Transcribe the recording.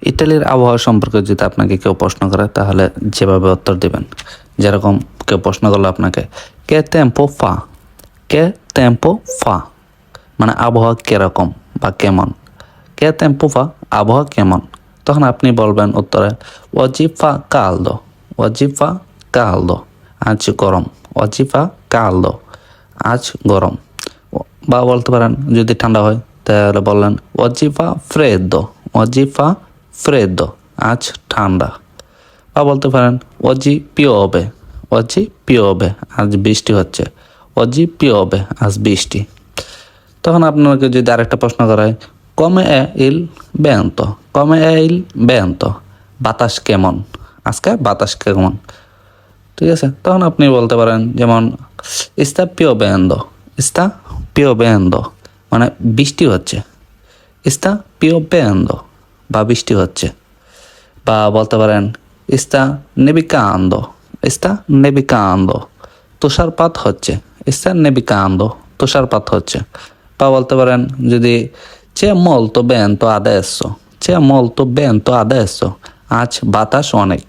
ইতালির আবহাওয়া সম্পর্কে যদি আপনাকে কেউ প্রশ্ন করে তাহলে যেভাবে উত্তর দিবেন, যেরকম কেউ প্রশ্ন করলো আপনাকে কে টেম্পো ফা, কে টেম্পো ফা মানে আবহাওয়া কিরকম বা কেমন, কে টেম্পো ফা আবহাওয়া কেমন, তখন আপনি বলবেন উত্তরে oggi fa caldo, oggi fa caldo আজ গরম, oggi fa caldo আজ গরম। বা বলতে পারেন যদি ঠান্ডা হয় তাহলে বললেন oggi fa freddo, oggi fa freddo আজ ঠান্ডা। বা বলতে পারেন oggi piove, oggi piove আজ বৃষ্টি হচ্ছে, oggi piove আজ বৃষ্টি। তখন আপনাকে যদি আরেকটা প্রশ্ন করা হয় come è il vento, come è il vento বাতাস কেমন, আজকে বাতাস কেমন, ঠিক আছে। তখন আপনি বলতে পারেন যেমন sta piovendo, sta piovendo মানে বৃষ্টি হচ্ছে, sta piovendo বা বৃষ্টি হচ্ছে। বা বলতে পারেন sta nevicando, sta nevicando তুষারপাত হচ্ছে, sta nevicando তুষারপাত হচ্ছে। বা বলতে পারেন যদি c'è molto vento adesso, c'è molto vento adesso আজ বাতাস অনেক।